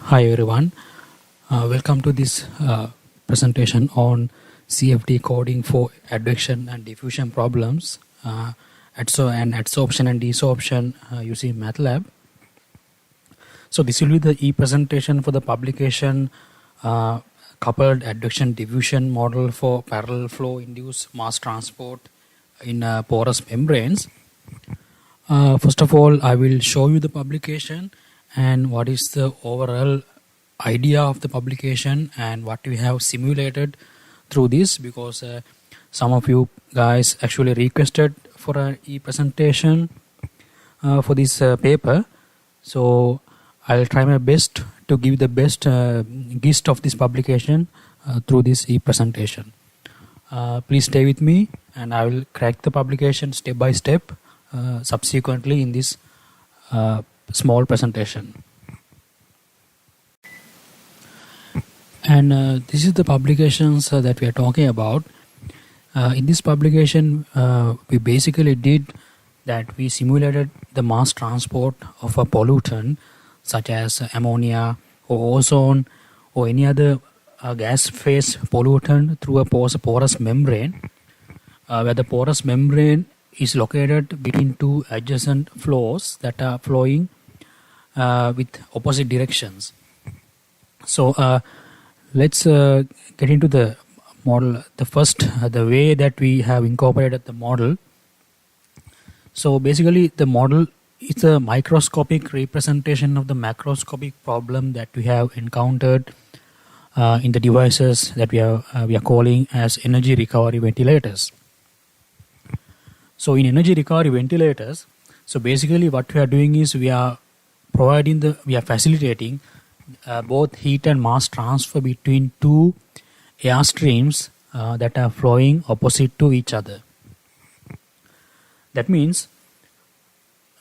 Hi everyone, welcome to this presentation on CFD coding for advection and diffusion problems, adsorption and desorption using MATLAB. So this will be the e-presentation for the publication coupled advection diffusion model for parallel flow induced mass transport in porous membranes. First of all, I will show you the publication and what is the overall idea of the publication and what we have simulated through this, because some of you guys actually requested for an e-presentation for this paper. So I'll try my best to give the best gist of this publication through this e-presentation. Please stay with me and I will crack the publication step by step subsequently in this small presentation. And this is the publications that we are talking about. In this publication, we basically did that we simulated the mass transport of a pollutant such as ammonia or ozone or any other gas phase pollutant through a porous membrane, where the porous membrane is located between two adjacent flows that are flowing with opposite directions. So let's get into the model. The way that we have incorporated the model. So basically the model is a microscopic representation of the macroscopic problem that we have encountered in the devices that we are calling as energy recovery ventilators. So in energy recovery ventilators, so basically what we are doing is we are facilitating both heat and mass transfer between two air streams that are flowing opposite to each other. That means,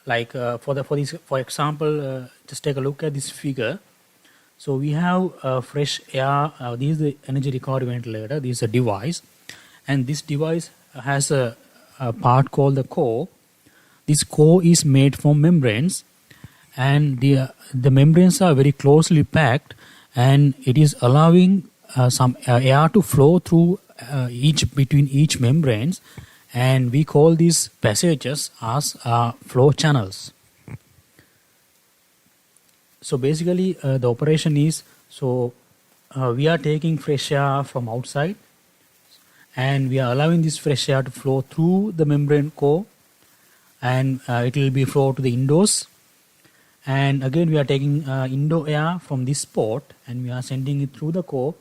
like for example, just take a look at this figure. So we have fresh air. This is the energy recovery ventilator. This is a device, and this device has a part called the core. This core is made from membranes, and the membranes are very closely packed, and it is allowing some air to flow through between each membranes, and we call these passages as flow channels. So basically the operation is, we are taking fresh air from outside and we are allowing this fresh air to flow through the membrane core, and it will be flow to the indoors. And again we are taking indoor air from this port and we are sending it through the core,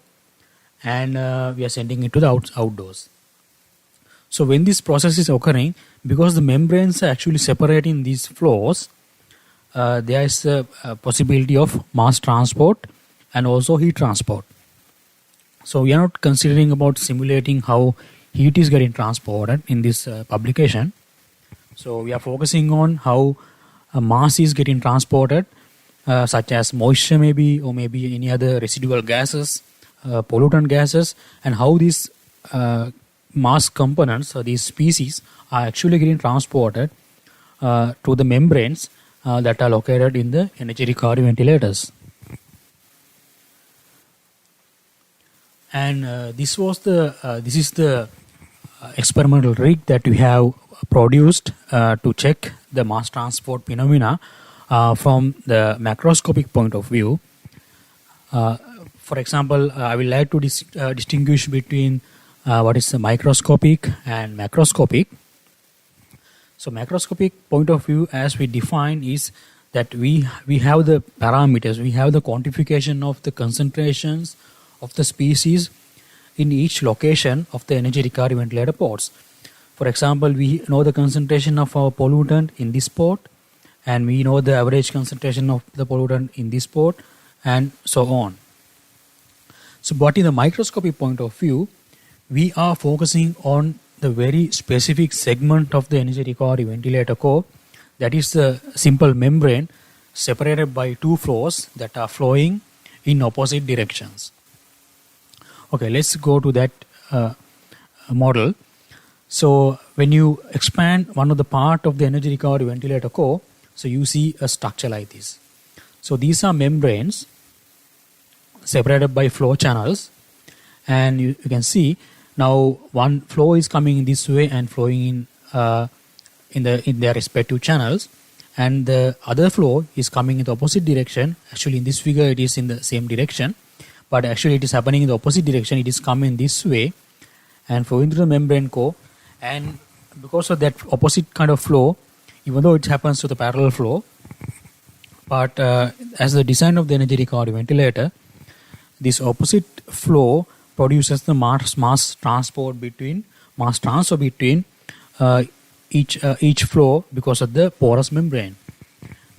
and we are sending it to the outdoors. So when this process is occurring, because the membranes are actually separating these flows, there is a possibility of mass transport and also heat transport. So we are not considering about simulating how heat is getting transported in this publication. So we are focusing on how mass is getting transported, such as moisture maybe, or maybe any other residual gases, pollutant gases, and how these mass components or these species are actually getting transported to the membranes that are located in the energy recovery ventilators. And this is the experimental rig that we have produced to check the mass transport phenomena from the macroscopic point of view. For example, I would like to distinguish between what is the microscopic and macroscopic. So macroscopic point of view, as we define, is that we have the parameters, we have the quantification of the concentrations of the species in each location of the energy recovery ventilator ports. For example, we know the concentration of our pollutant in this port, and we know the average concentration of the pollutant in this port, and so on. So but in the microscopic point of view, we are focusing on the very specific segment of the energy recovery ventilator core, that is the simple membrane separated by two flows that are flowing in opposite directions. Okay, let's go to that model. So when you expand one of the part of the energy recovery ventilator core, so you see a structure like this. So these are membranes separated by flow channels, and you can see now one flow is coming in this way and flowing in their respective channels, and the other flow is coming in the opposite direction. Actually, in this figure it is in the same direction, but actually it is happening in the opposite direction. It is coming this way and flowing through the membrane core, and because of that opposite kind of flow, even though it happens to the parallel flow, but as the design of the energy recovery ventilator, this opposite flow produces the mass transfer between each flow because of the porous membrane.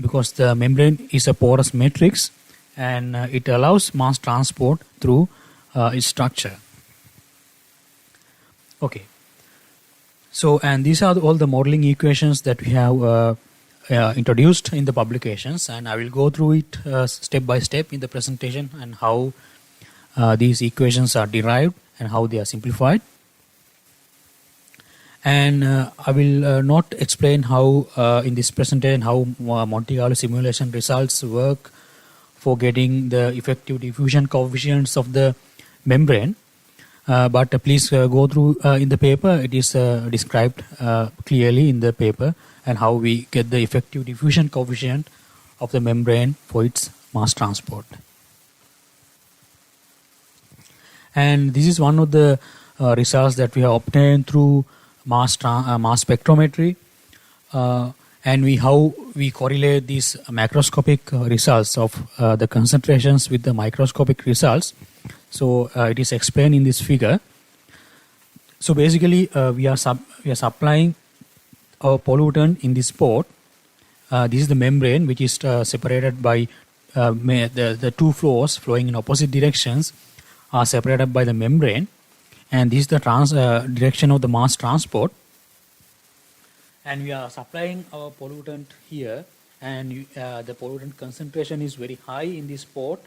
Because the membrane is a porous matrix, and it allows mass transport through its structure. Okay. So, and these are all the modeling equations that we have introduced in the publications, and I will go through it step by step in the presentation, and how these equations are derived and how they are simplified. And I will not explain how in this presentation how Monte Carlo simulation results work for getting the effective diffusion coefficients of the membrane. But please go through in the paper. It is described clearly in the paper, and how we get the effective diffusion coefficient of the membrane for its mass transport. And this is one of the results that we have obtained through mass spectrometry, and how we correlate these macroscopic results of the concentrations with the microscopic results. So it is explained in this figure. So basically, we are supplying our pollutant in this port. This is the membrane, which is separated by the two flows flowing in opposite directions are separated by the membrane, and this is the direction of the mass transport. And we are supplying our pollutant here, and the pollutant concentration is very high in this port,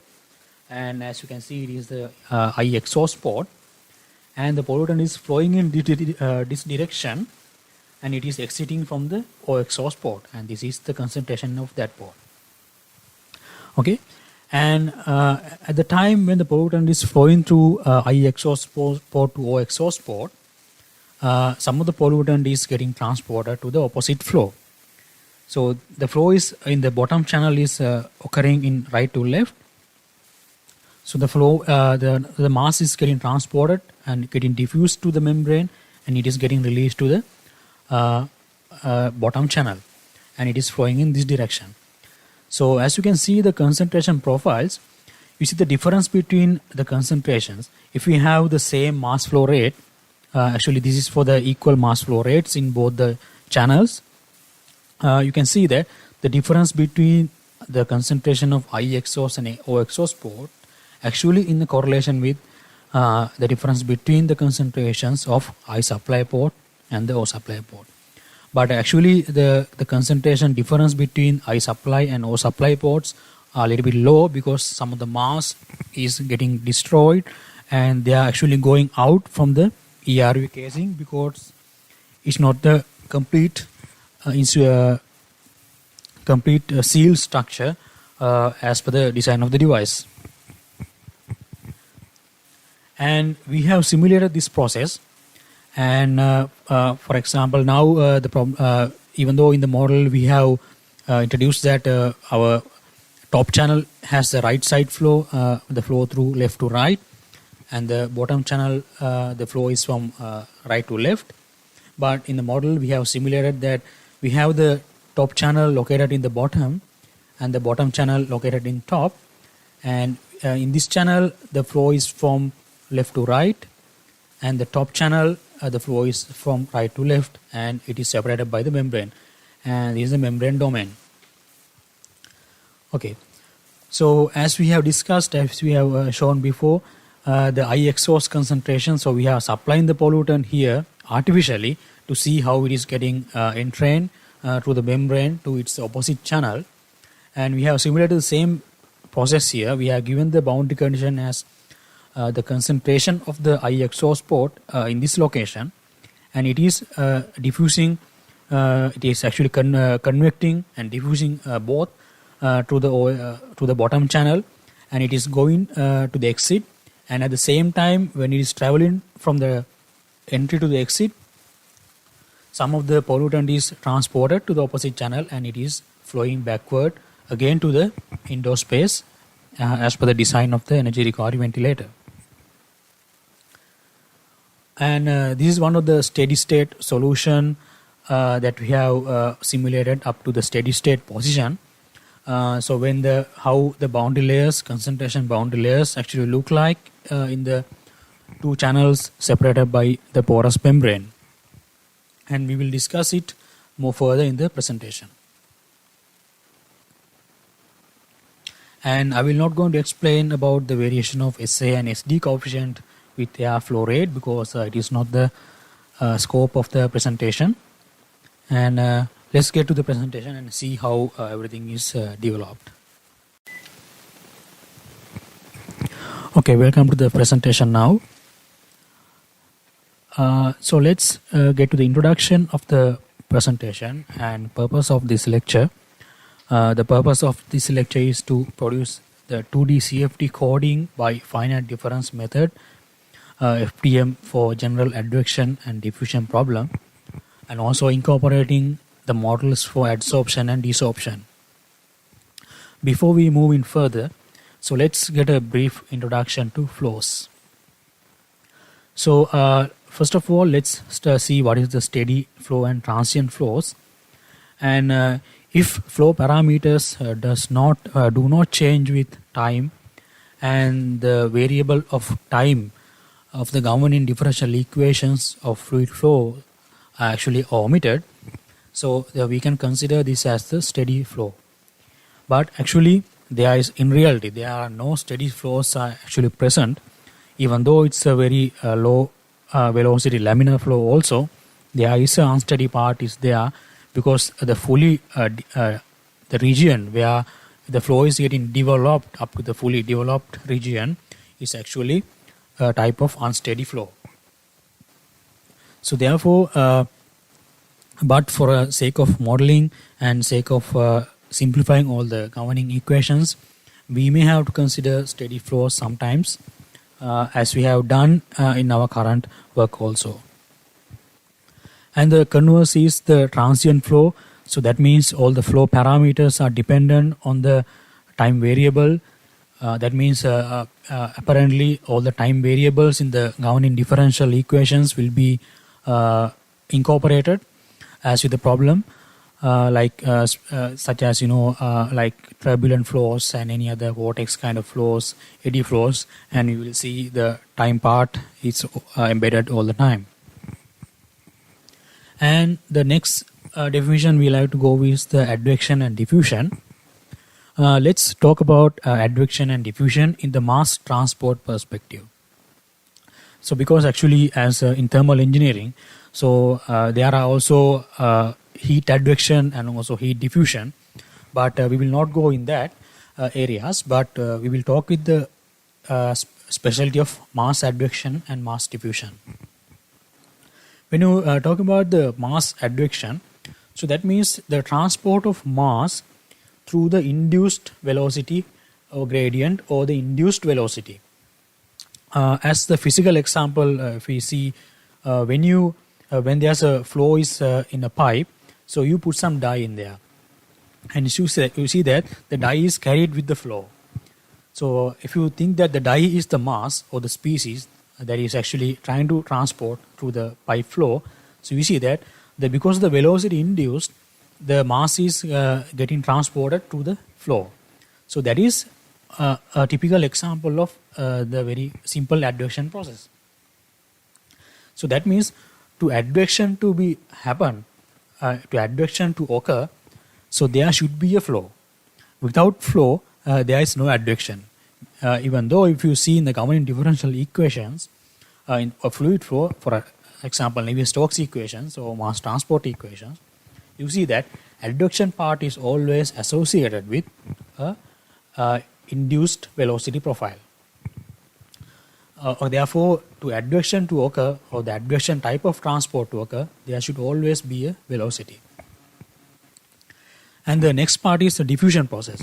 and as you can see, it is the I exhaust port, and the pollutant is flowing in this direction, and it is exiting from the O exhaust port, and this is the concentration of that port. Okay, and at the time when the pollutant is flowing through I exhaust port to O exhaust port, some of the pollutant is getting transported to the opposite flow. So the flow is in the bottom channel is occurring in right to left. So the flow, the mass is getting transported and getting diffused to the membrane, and it is getting released to the bottom channel, and it is flowing in this direction. So as you can see the concentration profiles, you see the difference between the concentrations. If we have the same mass flow rate, actually this is for the equal mass flow rates in both the channels, you can see that the difference between the concentration of I exhaust and O exhaust port actually in the correlation with the difference between the concentrations of I supply port and the O supply port. But actually the concentration difference between I supply and O supply ports are a little bit low, because some of the mass is getting destroyed and they are actually going out from the ERV casing, because it's not the complete seal structure as per the design of the device. And we have simulated this process, and for example now even though in the model we have introduced that our top channel has the right side flow, the flow through left to right, and the bottom channel the flow is from right to left. But in the model we have simulated that we have the top channel located in the bottom and the bottom channel located in top, and in this channel the flow is from left to right, and the top channel the flow is from right to left, and it is separated by the membrane, and this is the membrane domain. Okay, so as we have discussed, as we have shown before, the I exhaust concentration, so we are supplying the pollutant here artificially to see how it is getting entrained through the membrane to its opposite channel, and we have simulated the same process here. We have given the boundary condition as the concentration of the I exhaust port in this location, and it is diffusing, it is actually convecting and diffusing both to the bottom channel and it is going to the exit, and at the same time when it is traveling from the entry to the exit, some of the pollutant is transported to the opposite channel and it is flowing backward again to the indoor space as per the design of the energy recovery ventilator. And this is one of the steady state solution that we have simulated up to the steady state position. So when how the boundary layers, concentration boundary layers actually look like in the two channels separated by the porous membrane. And we will discuss it more further in the presentation. And I will not going to explain about the variation of SA and SD coefficient with air flow rate because it is not the scope of the presentation. And let's get to the presentation and see how everything is developed. Okay, welcome to the presentation now. So let's get to the introduction of the presentation and purpose of this lecture. The purpose of this lecture is to produce the 2D CFD coding by finite difference method, FDM, for general advection and diffusion problem, and also incorporating the models for adsorption and desorption. Before we move in further, so let's get a brief introduction to flows. So first of all, let's see what is the steady flow and transient flows. And if flow parameters do not change with time, and the variable of time of the governing differential equations of fluid flow are actually omitted, so we can consider this as the steady flow. But actually, in reality, there are no steady flows are actually present, even though it's a very low velocity laminar flow. Also, there is an unsteady part is there because the the region where the flow is getting developed up to the fully developed region is actually a type of unsteady flow. So therefore, but for the sake of modeling and sake of simplifying all the governing equations, we may have to consider steady flows sometimes, as we have done in our current work also. And the converse is the transient flow. So that means all the flow parameters are dependent on the time variable. That means apparently all the time variables in the governing differential equations will be incorporated as with the problem, such as like turbulent flows and any other vortex kind of flows, eddy flows, and you will see the time part is embedded all the time. And the next definition we like to go with the advection and diffusion. Let's talk about advection and diffusion in the mass transport perspective. So because actually as in thermal engineering, so there are also heat advection and also heat diffusion, but we will not go in that areas, but we will talk with the specialty of mass advection and mass diffusion. When you talk about the mass advection, so that means the transport of mass through the induced velocity or gradient or the induced velocity. As the physical example, if we see when there's a flow is in a pipe, so you put some dye in there, and you see that the dye is carried with the flow. So if you think that the dye is the mass or the species that is actually trying to transport through the pipe flow, so you see that because of the velocity induced, the mass is getting transported to the flow. So that is a typical example of the very simple advection process. So that means to advection to advection to occur, so there should be a flow. Without flow, there is no advection. Even though if you see in the governing differential equations, in a fluid flow, for example, Navier-Stokes equations or mass transport equations, you see that advection part is always associated with a induced velocity profile. Therefore, to advection to occur or the advection type of transport to occur, there should always be a velocity. And the next part is the diffusion process.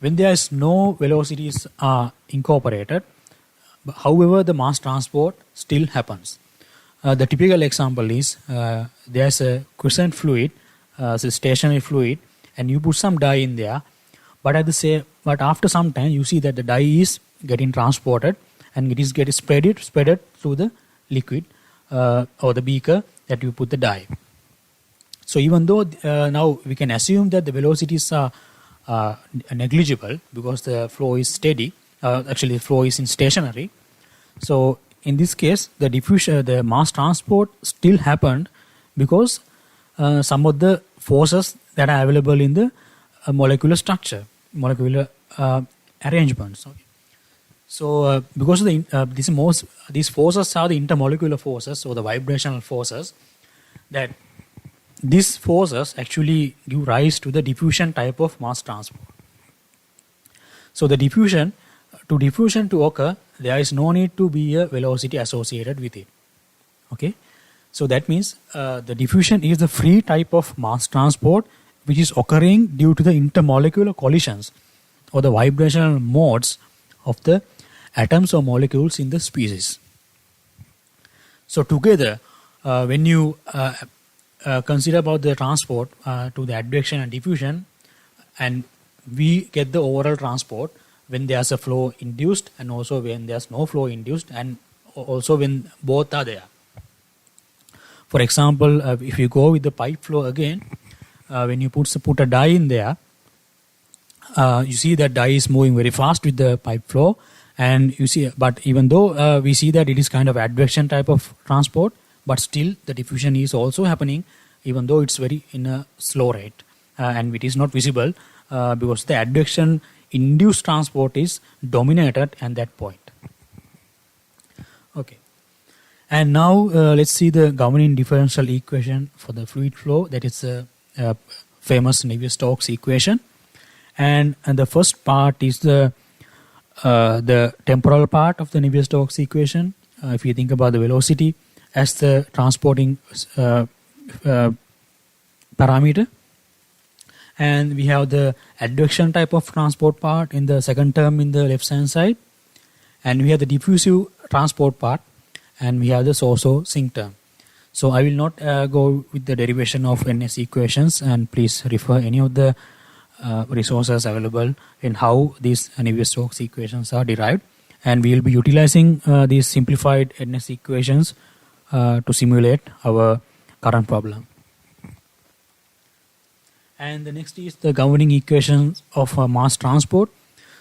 When there is no velocities are incorporated, however, the mass transport still happens. The typical example is there's a quiescent fluid, it's a stationary fluid, and you put some dye in there. But after some time, you see that the dye is getting transported and it is getting spreaded through the liquid or the beaker that you put the dye. So even though now we can assume that the velocities are negligible because the flow is steady, actually the flow is in stationary. So in this case, the mass transport still happened because some of the forces that are available in the molecular structure, molecular arrangements. Okay. So because of these forces are the intermolecular forces or the vibrational forces, that these forces actually give rise to the diffusion type of mass transport. So the diffusion to occur, there is no need to be a velocity associated with it. Okay, so that means the diffusion is the free type of mass transport which is occurring due to the intermolecular collisions or the vibrational modes of the atoms or molecules in the species. So together, when you consider about the transport to the advection and diffusion, and we get the overall transport when there's a flow induced and also when there's no flow induced, and also when both are there. For example, if you go with the pipe flow again, when you put a dye in there, you see that dye is moving very fast with the pipe flow, and you see, but even though we see that it is kind of advection type of transport, but still the diffusion is also happening, even though it's very in a slow rate, and it is not visible because the advection induced transport is dominated at that point. Okay, and now let's see the governing differential equation for the fluid flow. That is the famous Navier-Stokes equation, and the first part is the temporal part of the Navier-Stokes equation. If you think about the velocity as the transporting parameter, and we have the advection type of transport part in the second term in the left hand side, and we have the diffusive transport part, and we have the so-so sink term. So I will not go with the derivation of NS equations, and please refer any of the resources available in how these Navier-Stokes equations are derived, and we will be utilizing these simplified NS equations to simulate our current problem. And the next is the governing equations of mass transport.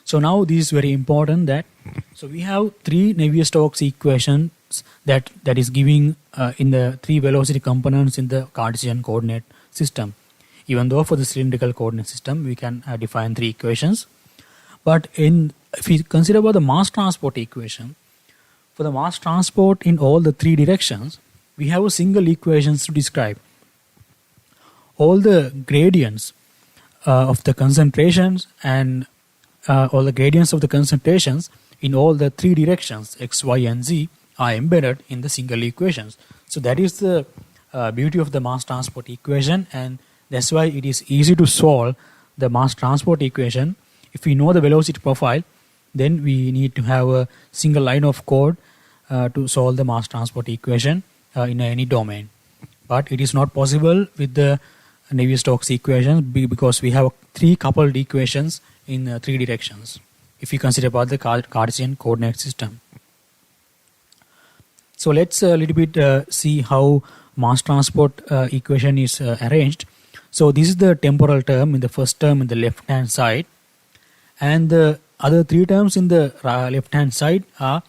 So now this is very important, that so we have three Navier-Stokes equations that is giving in the three velocity components in the Cartesian coordinate system. Even though for the cylindrical coordinate system we can define three equations, but if we consider about the mass transport equation, for the mass transport in all the three directions, we have a single equations to describe all the gradients of the concentrations, and all the gradients of the concentrations in all the three directions x, y, and z are embedded in the single equations. So that is the beauty of the mass transport equation, and that's why it is easy to solve the mass transport equation. If we know the velocity profile, then we need to have a single line of code to solve the mass transport equation in any domain. But it is not possible with the Navier-Stokes equations because we have three coupled equations in three directions if you consider about the Cartesian coordinate system. So let's a little bit see how mass transport equation is arranged. So this is the temporal term in the first term in the left hand side, and the other three terms in the left hand side are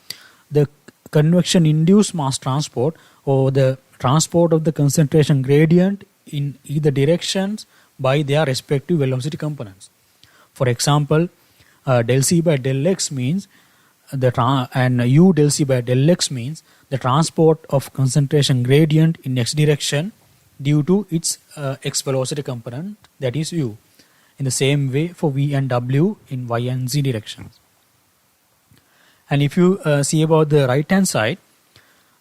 the convection induced mass transport, or the transport of the concentration gradient in either directions by their respective velocity components. For example, del C by del X means and U del C by del X means the transport of concentration gradient in X direction due to its X velocity component, that is U. In the same way for V and W in Y and Z directions. And if you see about the right hand side,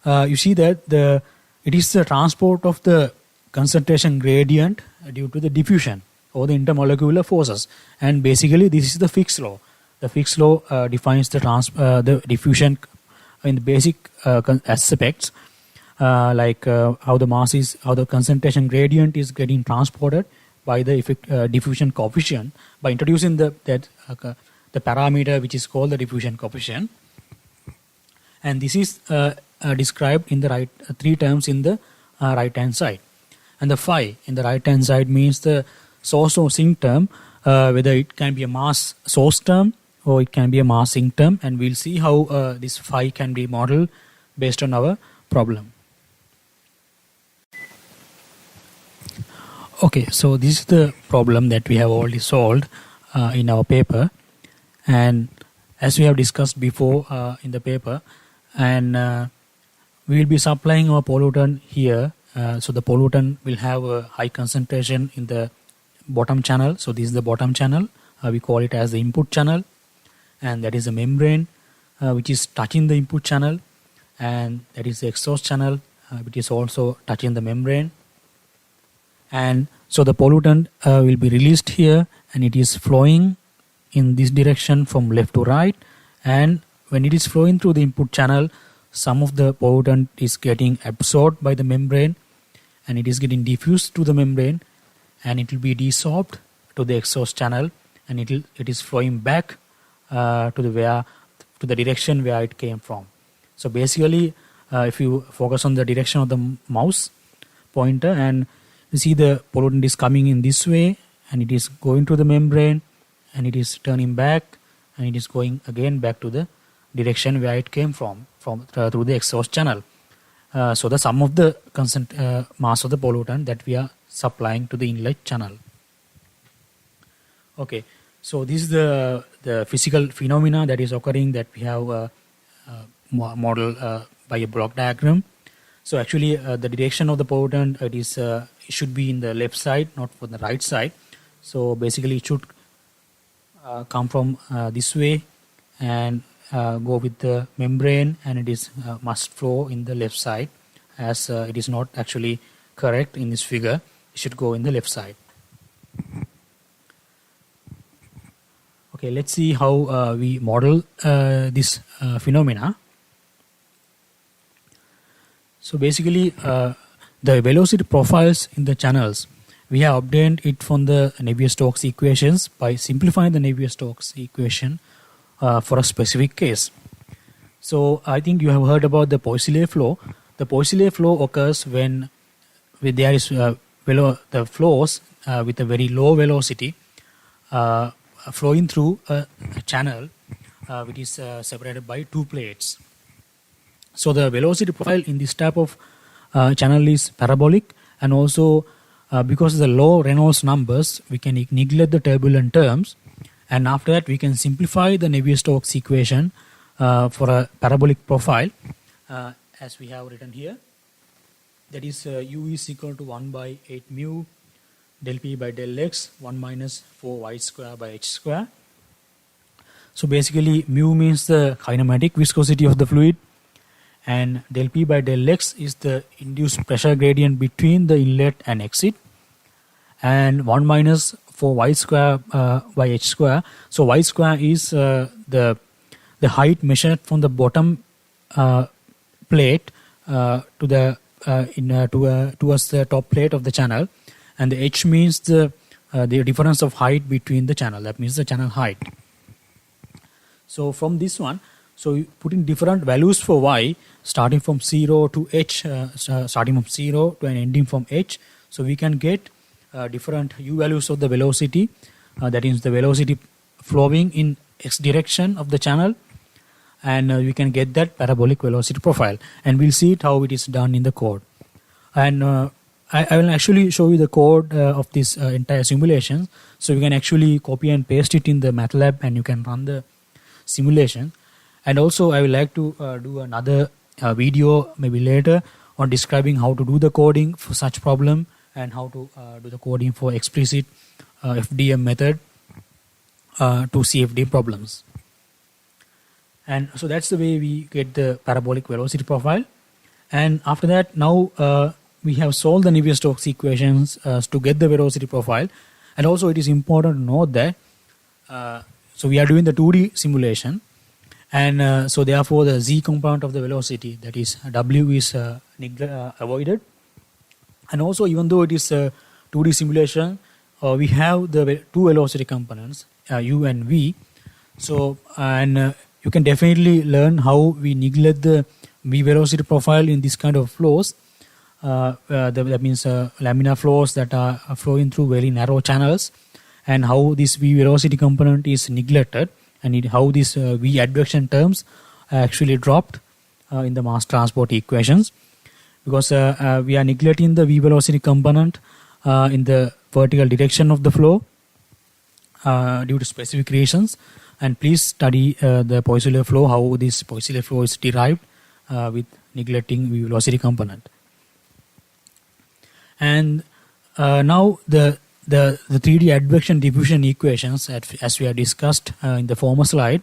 you see that it is the transport of the concentration gradient due to the diffusion or the intermolecular forces. And basically this is the Fick's law. The Fick's law defines the diffusion in the basic aspects, like how the concentration gradient is getting transported by the diffusion coefficient by introducing the parameter which is called the diffusion coefficient. And this is described in the three terms in the right hand side. And the phi in the right hand side means the source or sink term, whether it can be a mass source term or it can be a mass sink term, and we'll see how this phi can be modeled based on our problem. Okay, so this is the problem that we have already solved in our paper, and as we have discussed before in the paper, and we will be supplying our pollutant here. So the pollutant will have a high concentration in the bottom channel. So this is the bottom channel. We call it as the input channel, and that is the membrane which is touching the input channel, and that is the exhaust channel which is also touching the membrane. And so the pollutant will be released here, and it is flowing in this direction from left to right. And when it is flowing through the input channel, some of the pollutant is getting absorbed by the membrane, and it is getting diffused to the membrane, and it will be desorbed to the exhaust channel, and it is flowing back to the direction where it came from. So basically, if you focus on the direction of the mouse pointer, and you see the pollutant is coming in this way, and it is going to the membrane, and it is turning back, and it is going again back to the direction where it came from through the exhaust channel. So the sum of the constant mass of the pollutant that we are supplying to the inlet channel. Okay, so this is the physical phenomena that is occurring, that we have modeled by a block diagram. So actually the direction of the pollutant, it should be in the left side, not from the right side. So basically it should come from this way and go with the membrane, and it is must flow in the left side, as it is not actually correct in this figure. It should go in the left side. Okay, let's see how we model this phenomena. So basically the velocity profiles in the channels, we have obtained it from the Navier-Stokes equations by simplifying the Navier-Stokes equation for a specific case. So I think you have heard about the Poiseuille flow. The Poiseuille flow occurs when there is the flows with a very low velocity flowing through a channel which is separated by two plates. So the velocity profile in this type of channel is parabolic, and also because of the low Reynolds numbers, we can neglect the turbulent terms, and after that we can simplify the Navier-Stokes equation for a parabolic profile as we have written here. That is u is equal to 1 by 8 mu del p by del x 1 minus 4 y square by h square. So basically mu means the kinematic viscosity of the fluid, and del p by del x is the induced pressure gradient between the inlet and exit, and 1 minus 4 y square by h square. So y square is the height measured from the bottom plate to the towards the top plate of the channel, and the h means the difference of height between the channel. That means the channel height. So from this one, so you put in different values for y, starting from 0 to h, starting from 0 to and ending from h. So we can get different u values of the velocity, that is the velocity flowing in x direction of the channel, and we can get that parabolic velocity profile, and we'll see it how it is done in the code. And I will actually show you the code of this entire simulation, so you can actually copy and paste it in the MATLAB, and you can run the simulation. And also I would like to do another video maybe later on describing how to do the coding for such problem, and how to do the coding for explicit FDM method to CFD problems. And so that's the way we get the parabolic velocity profile. And after that, now we have solved the Navier-Stokes equations to get the velocity profile. And also it is important to note that so we are doing the 2D simulation, and so therefore the z component of the velocity, that is w, is avoided. And also, even though it is a 2D simulation, we have the two velocity components, u and v. So and you can definitely learn how we neglect the v velocity profile in this kind of flows. That means laminar flows that are flowing through very narrow channels, and how this v velocity component is neglected, and how this v advection terms are actually dropped in the mass transport equations, because we are neglecting the v velocity component in the vertical direction of the flow due to specific reasons. And please study the Poiseuille flow, how this Poiseuille flow is derived with neglecting v velocity component. And now the 3D advection diffusion equations, as we have discussed in the former slide.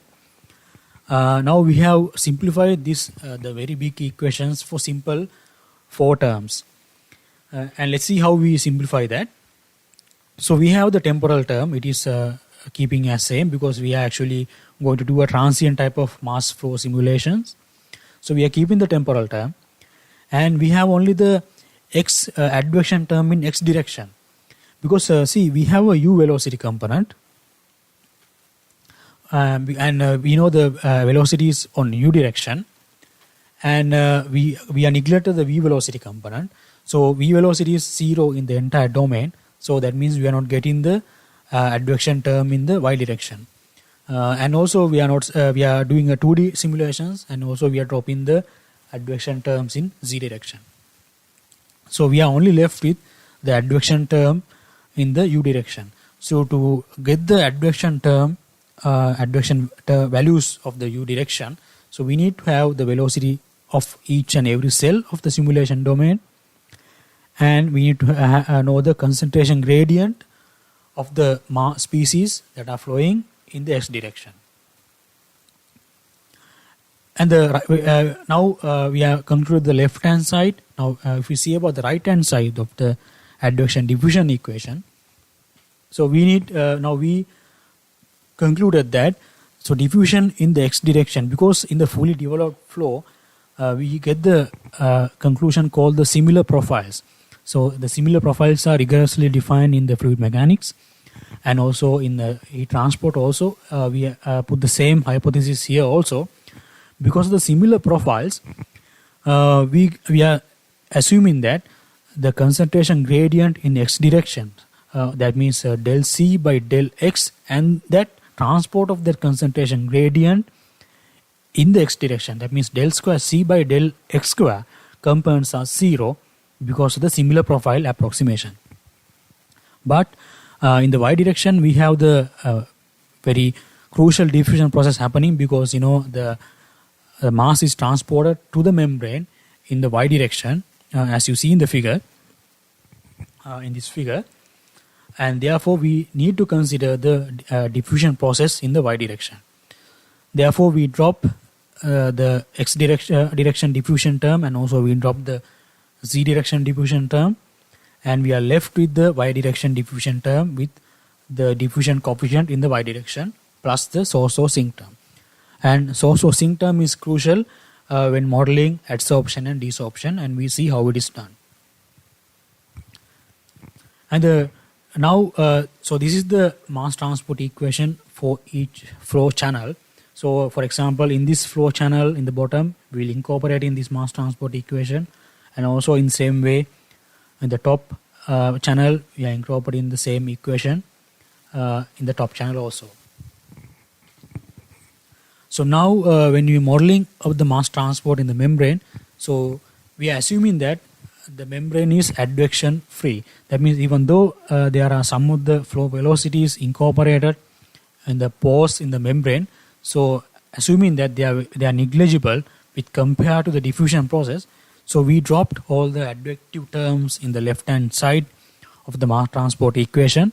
Now we have simplified this the very big equations for simple 4 terms, and let's see how we simplify that. So we have the temporal term. It is keeping as same, because we are actually going to do a transient type of mass flow simulations. So we are keeping the temporal term, and we have only the x advection term in x direction, because see, we have a u velocity component, and we know the velocity is on u direction, and we are neglected the v velocity component. So v velocity is 0 in the entire domain, so that means we are not getting the advection term in the y direction, and also we are not we are doing a 2D simulations, and also we are dropping the advection terms in z direction. So we are only left with the advection term in the u direction. So to get the advection term, values of the u direction, so we need to have the velocity of each and every cell of the simulation domain, and we need to know the concentration gradient of the species that are flowing in the x direction. And now we have concluded the left hand side. Now if we see about the right hand side of the advection diffusion equation, so we need now we concluded that so diffusion in the x direction, because in the fully developed flow we get the conclusion called the similar profiles. So the similar profiles are rigorously defined in the fluid mechanics, and also in the heat transport also we put the same hypothesis here also. Because of the similar profiles, we are assuming that the concentration gradient in x direction, that means del c by del x, and that transport of that concentration gradient in the x direction, that means del square c by del x square, components are 0 because of the similar profile approximation. But in the y direction, we have the very crucial diffusion process happening, because the mass is transported to the membrane in the y direction, as you see in the figure, in this figure, and therefore we need to consider the diffusion process in the y direction. Therefore we drop the x direction diffusion term, and also we drop the z direction diffusion term, and we are left with the y direction diffusion term with the diffusion coefficient in the y direction plus the source or sink term. And source or sink term is crucial when modeling adsorption and desorption, and we see how it is done. And now, so this is the mass transport equation for each flow channel. So for example, in this flow channel in the bottom, we will incorporate in this mass transport equation, and also in same way in the top channel, we are incorporating the same equation in the top channel also. So now when we are modeling of the mass transport in the membrane, so we are assuming that the membrane is advection free. That means even though there are some of the flow velocities incorporated in the pores in the membrane, so assuming that they are negligible with compared to the diffusion process, so we dropped all the advective terms in the left hand side of the mass transport equation,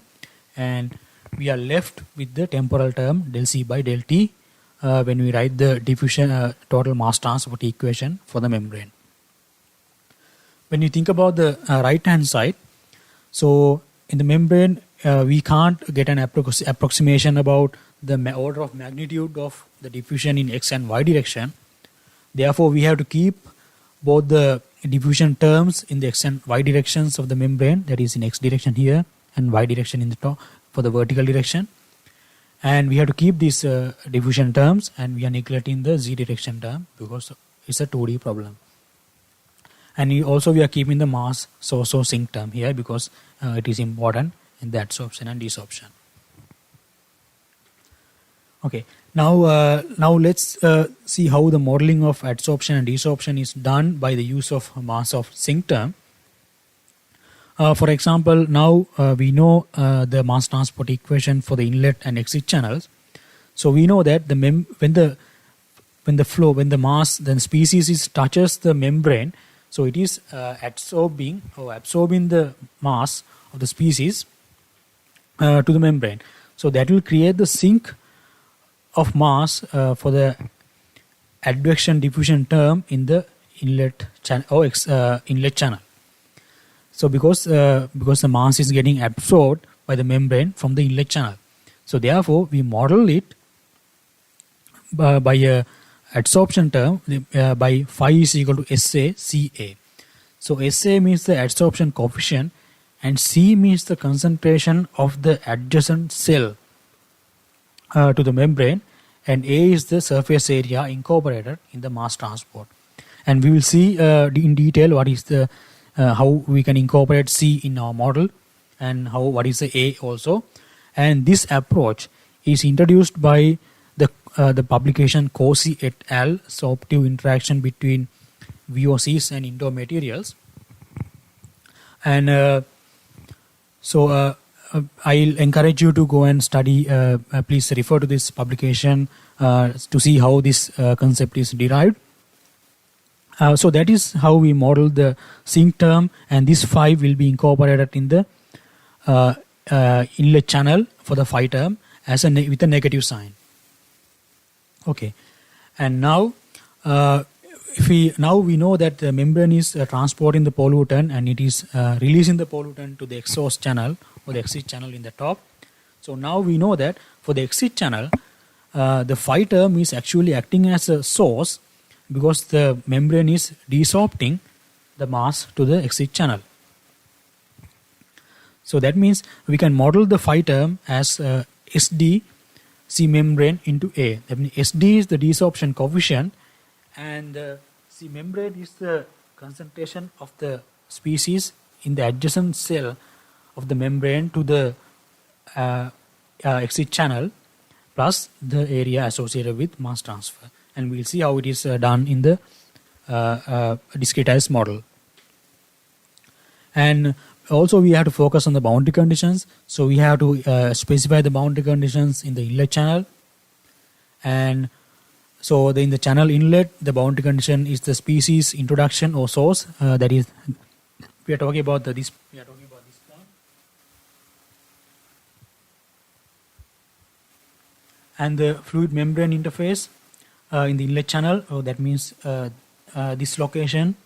and we are left with the temporal term del c by del t when we write the diffusion total mass transport equation for the membrane. When you think about the right hand side, so in the membrane we can't get an approximation about the order of magnitude of the diffusion in x and y direction. Therefore, we have to keep both the diffusion terms in the x and y directions of the membrane, that is in x direction here and y direction in the top for the vertical direction. And we have to keep these diffusion terms, and we are neglecting the z direction term because it's a 2D problem. And we are keeping the mass source or sink term here because it is important in the adsorption and desorption. Okay, now let's see how the modeling of adsorption and desorption is done by the use of mass of sink term. For example, now we know the mass transport equation for the inlet and exit channels. So we know that when the mass, then species touches the membrane, so it is absorbing the mass of the species to the membrane. So that will create the sink of mass for the advection diffusion term in the inlet channel. So because the mass is getting absorbed by the membrane from the inlet channel, so therefore we model it by a adsorption term by phi is equal to SA CA. So SA means the adsorption coefficient and C means the concentration of the adjacent cell to the membrane, and A is the surface area incorporated in the mass transport. And we will see in detail what is the how we can incorporate C in our model and what is the A also. And this approach is introduced by the publication Corsi et al. Sorptive interaction between VOCs and indoor materials. And I'll encourage you to go and study. Please refer to this publication to see how this concept is derived. So that is how we model the sink term, and this phi will be incorporated in the inlet channel for the phi term as with a negative sign. Okay, and now we know that the membrane is transporting the pollutant and it is releasing the pollutant to the exhaust channel or the exit channel in the top. So now we know that for the exit channel, the phi term is actually acting as a source because the membrane is desorpting the mass to the exit channel. So that means we can model the phi term as SD C membrane into A. That means SD is the desorption coefficient and C membrane is the concentration of the species in the adjacent cell of the membrane to the exit channel plus the area associated with mass transfer. And we'll see how it is done in the discretized model. And also we have to focus on the boundary conditions. So we have to specify the boundary conditions in the inlet channel. And so in the channel inlet, the boundary condition is the species introduction or source. That is, we are talking about this. We are talking about this one. And the fluid membrane interface in the inlet channel. That means this location.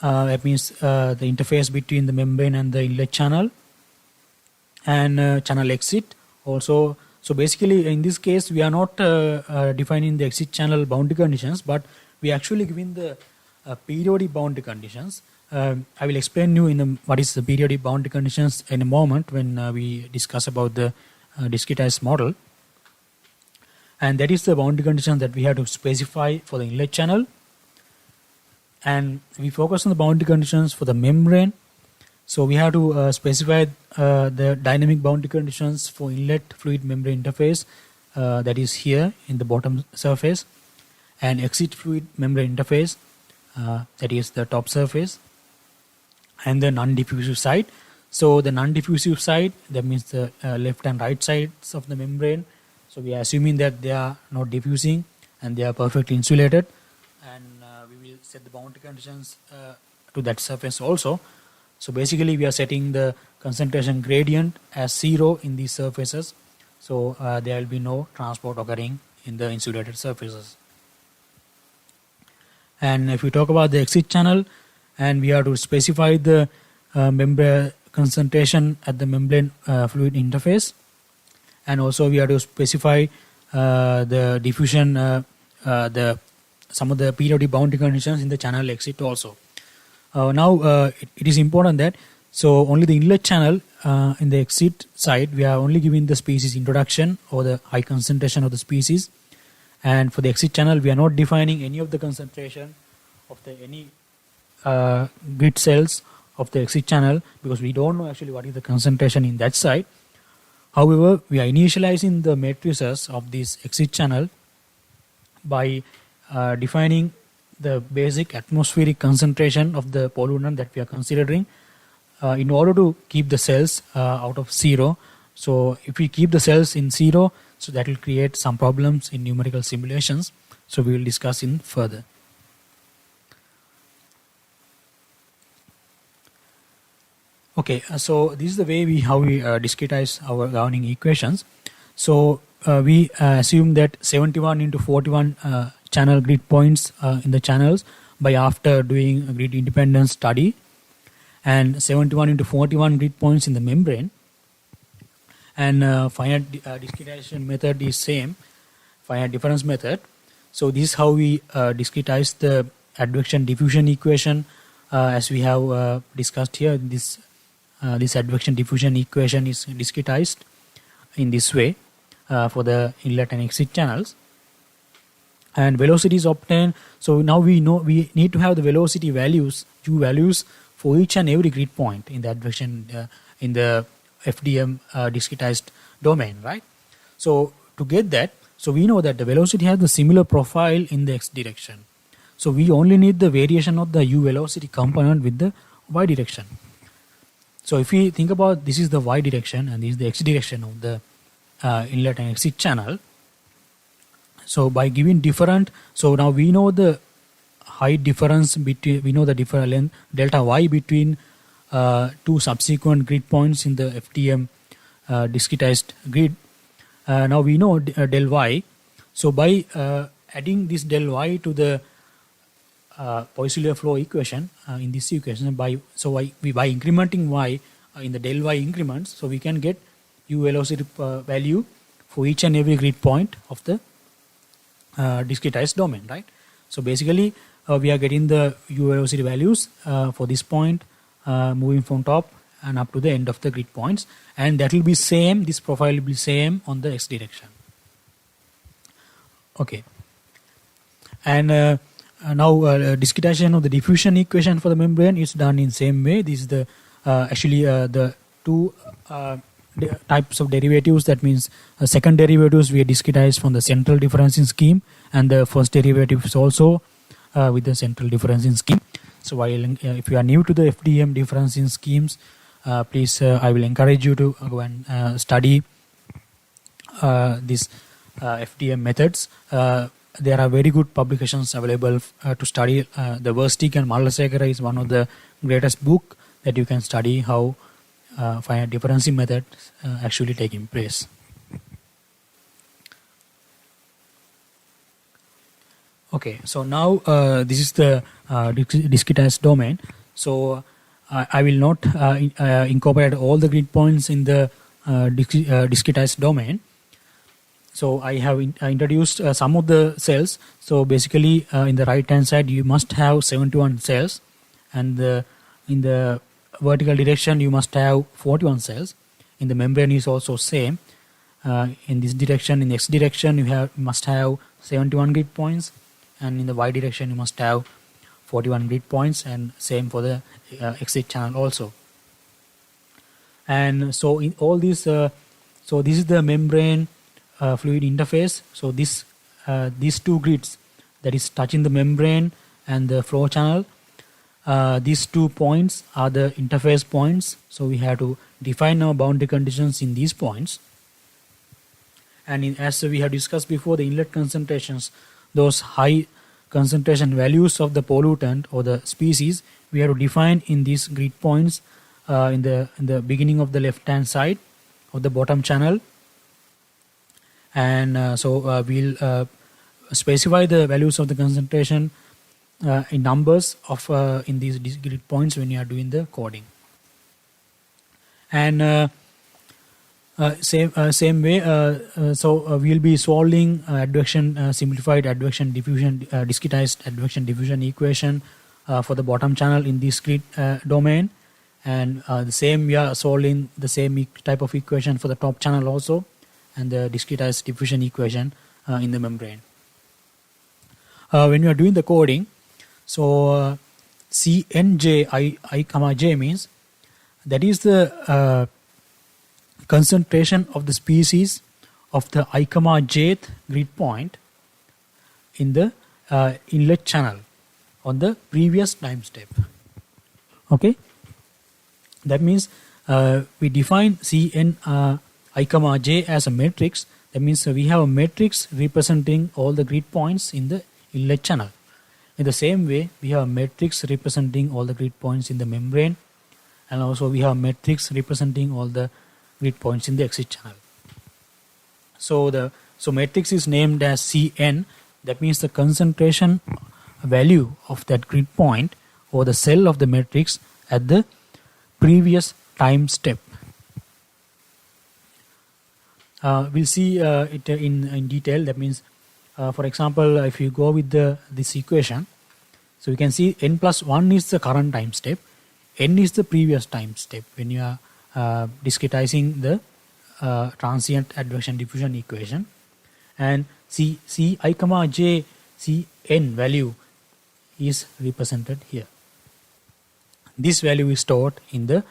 That means the interface between the membrane and the inlet channel, and channel exit also. So basically in this case we are not defining the exit channel boundary conditions, but we actually giving the periodic boundary conditions. I will explain you what is the periodic boundary conditions in a moment when we discuss about the discretized model. And that is the boundary condition that we have to specify for the inlet channel. And we focus on the boundary conditions for the membrane. So we have to specify the dynamic boundary conditions for inlet fluid membrane interface, that is here in the bottom surface, and exit fluid membrane interface, that is the top surface, and the non-diffusive side. So the non-diffusive side, that means the left and right sides of the membrane. So we are assuming that they are not diffusing and they are perfectly insulated, and we will set the boundary conditions to that surface also. So basically we are setting the concentration gradient as 0 in these surfaces, so there will be no transport occurring in the insulated surfaces. And if we talk about the exit channel, and we have to specify the membrane concentration at the membrane fluid interface, and also we have to specify the diffusion, some of the periodic boundary conditions in the channel exit also. Now it is important that so only the inlet channel in the exit side we are only giving the species introduction or the high concentration of the species, and for the exit channel we are not defining any of the concentration of the any grid cells of the exit channel, because we don't know actually what is the concentration in that side. However, we are initializing the matrices of this exit channel by defining the basic atmospheric concentration of the pollutant that we are considering in order to keep the cells out of zero. So if we keep the cells in zero, so that will create some problems in numerical simulations. So we will discuss in further. Okay, so this is the way how we discretize our governing equations. So we assume that 71 into 41 channel grid points in the channels by after doing a grid independence study, and 71 into 41 grid points in the membrane, and finite discretization method is same, finite difference method. So this is how we discretize the advection diffusion equation as we have discussed here. This advection diffusion equation is discretized in this way for the inlet and exit channels, and velocity is obtained. So now we know we need to have the velocity values, u values for each and every grid point in the advection in the FDM discretized domain, right? So to get that, so we know that the velocity has the similar profile in the x direction. So we only need the variation of the u velocity component with the y direction. So if we think about this is the y direction and this is the x direction of the inlet and exit channel. So by giving different, so now we know the height difference between, we know the different length delta y between two subsequent grid points in the FDM discretized grid. Now we know del y. So by adding this del y to the Poiseuille flow equation in this equation, by incrementing y in the del y increments, so we can get u velocity value for each and every grid point of the discretized domain, right? So basically we are getting the u velocity values for this point moving from top and up to the end of the grid points, and that will be same, this profile will be same on the x direction. Okay, and now discretization of the diffusion equation for the membrane is done in same way. This is the actually the two types of derivatives. That means second derivatives we discretize from the central differential scheme, and the first derivative is also with the central differential scheme. So while if you are new to the FDM differential schemes, please I will encourage you to go and study these FDM methods. There are very good publications available to study. The Versteeg and Mallasekara is one of the greatest book that you can study how finite differential method actually taking place. Okay, so now this is the discretized domain. So I will not incorporate all the grid points in the discretized domain. So I have introduced some of the cells. So basically in the right hand side you must have 71 cells, and in the vertical direction you must have 41 cells. In the membrane is also same. In this direction, in the x direction you must have 71 grid points, and in the y direction you must have 41 grid points, and same for the exit channel also. And so in all these, so this is the membrane fluid interface. So this these two grids that is touching the membrane and the flow channel, these 2 points are the interface points. So we have to define our boundary conditions in these points. And as we have discussed before, the inlet concentrations, those high concentration values of the pollutant or the species, we have to define in these grid points in the beginning of the left hand side of the bottom channel. And so we'll specify the values of the concentration in numbers of in these grid points when you are doing the coding. And same way, we'll be solving simplified advection diffusion discretized advection diffusion equation for the bottom channel in this grid domain, and the same we are solving the same type of equation for the top channel also, and the discretized diffusion equation in the membrane. When you are doing the coding, so CNJ I comma j means that is the concentration of the species of the I comma jth grid point in the inlet channel on the previous time step. Okay, that means we define Cn I comma j as a matrix. That means we have a matrix representing all the grid points in the inlet channel. In the same way, we have a matrix representing all the grid points in the membrane, and also we have a matrix representing all the grid points in the exit channel. So matrix is named as Cn. That means the concentration value of that grid point or the cell of the matrix at the previous time step. We'll see it in detail. That means, for example, if you go with this equation, so you can see n plus 1 is the current time step, n is the previous time step when you are discretizing the transient advection diffusion equation, and C I comma j C n value is represented here. This value is stored in the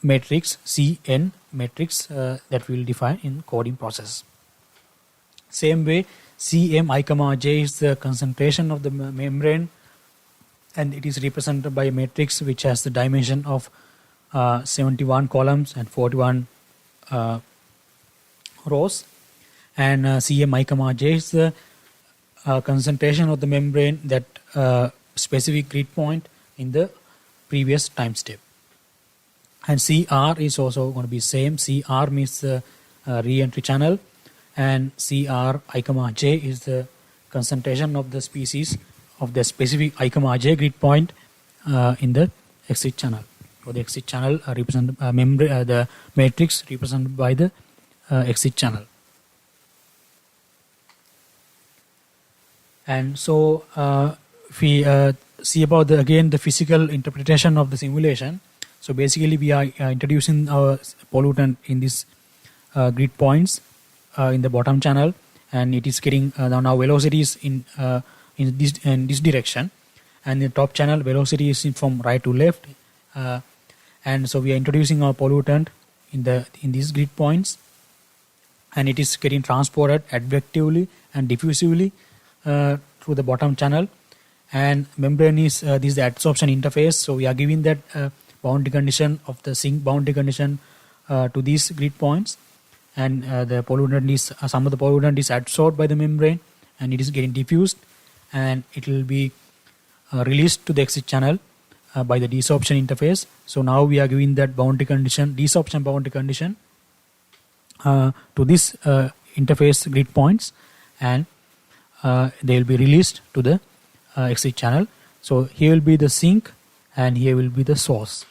matrix Cn matrix that we will define in coding process. Same way, Cm I comma j is the concentration of the membrane, and it is represented by a matrix which has the dimension of 71 columns and 41 rows, and Cm I comma j is the concentration of the membrane that specific grid point in the previous time step. And Cr is also going to be same. Cr means the re-entry channel, and Cr I comma j is the concentration of the species of the specific I comma j grid point in the exit channel. So the exit channel represent the matrix represented by the exit channel. And so if we see about the physical interpretation of the simulation. So basically we are introducing our pollutant in this grid points in the bottom channel, and it is getting now velocity is in this direction, and the top channel velocity is from right to left, and so we are introducing our pollutant in these grid points, and it is getting transported advectively and diffusively through the bottom channel, and membrane is this is the adsorption interface. So we are giving that boundary condition of the sink boundary condition to these grid points, and the pollutant is some of the pollutant is adsorbed by the membrane, and it is getting diffused, and it will be released to the exit channel by the desorption interface. So now we are giving that boundary condition, desorption boundary condition, to this interface grid points, and they will be released to the exit channel. So here will be the sink, and here will be the source.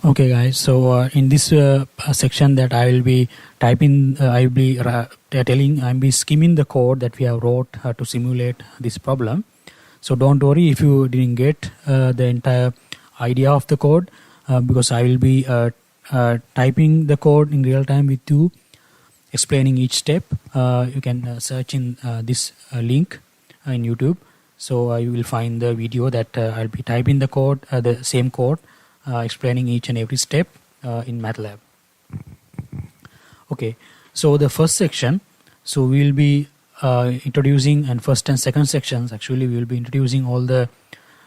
Okay guys, so in this section that I will be typing, I will be skimming the code that we have wrote to simulate this problem. So don't worry if you didn't get the entire idea of the code, because I will be typing the code in real time with you, explaining each step. You can search in this link in YouTube. So you will find the video that I'll be typing the code, the same code, explaining each and every step in MATLAB. Okay, so the first section, so we will be introducing, and first and second sections actually we will be introducing all the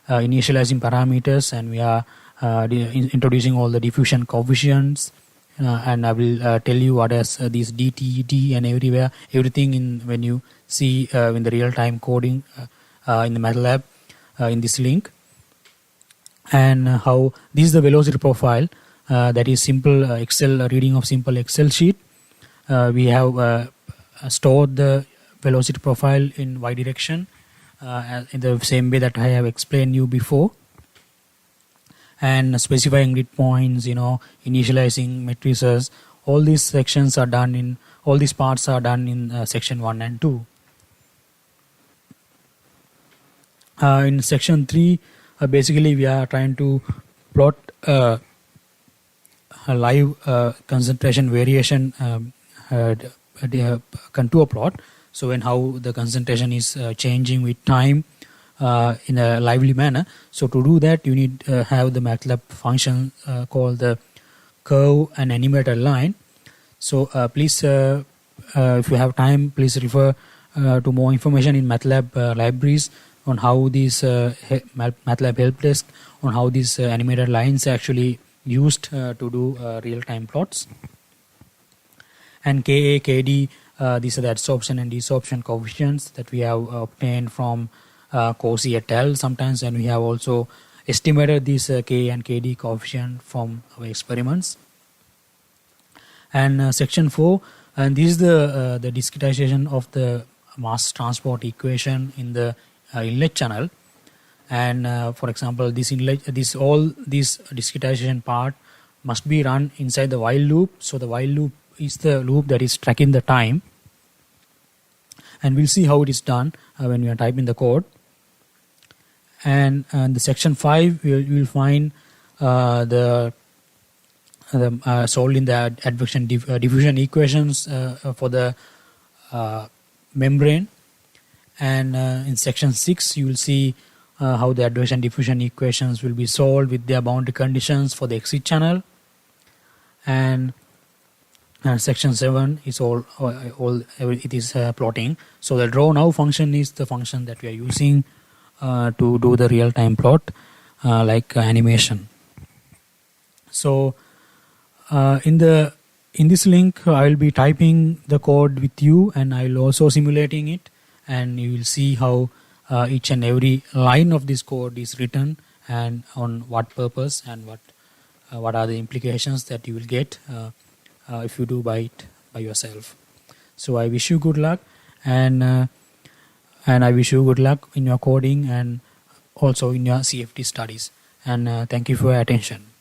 initializing parameters, and we are introducing all the diffusion coefficients, and I will tell you what is these dt, d, and everything in when you see in the real time coding in the MATLAB in this link. And how this is the velocity profile, that is simple Excel reading of simple Excel sheet. We have stored the velocity profile in y direction in the same way that I have explained you before. and specifying grid points, initializing matrices. All these parts are done in section 1 and 2. In section 3, basically we are trying to plot a live concentration variation contour plot. So when how the concentration is changing with time in a lively manner. So to do that, you need have the MATLAB function called the curve and animated line. So please, if you have time, please refer to more information in MATLAB libraries on how these MATLAB help desk on how these animated lines are actually used to do real-time plots. And Ka, Kd, these are the adsorption and desorption coefficients that we have obtained from Corsi et al. Sometimes, and we have also estimated these K and Kd coefficient from our experiments. And section 4, and this is the discretization of the mass transport equation in the inlet channel. And for example, this discretization part must be run inside the while loop. So the while loop is the loop that is tracking the time, and we'll see how it is done when we are typing the code. And the section 5, you will find the solving the advection diffusion equations for the membrane. And in section 6, you will see how the advection diffusion equations will be solved with their boundary conditions for the exit channel. And section 7 is it is plotting. So the draw now function is the function that we are using to do the real-time plot like animation. So in this link, I will be typing the code with you, and I will also simulating it, and you will see how each and every line of this code is written and on what purpose and what are the implications that you will get if you do by yourself. So I wish you good luck, and I wish you good luck in your coding and also in your CFD studies. And thank you for your attention.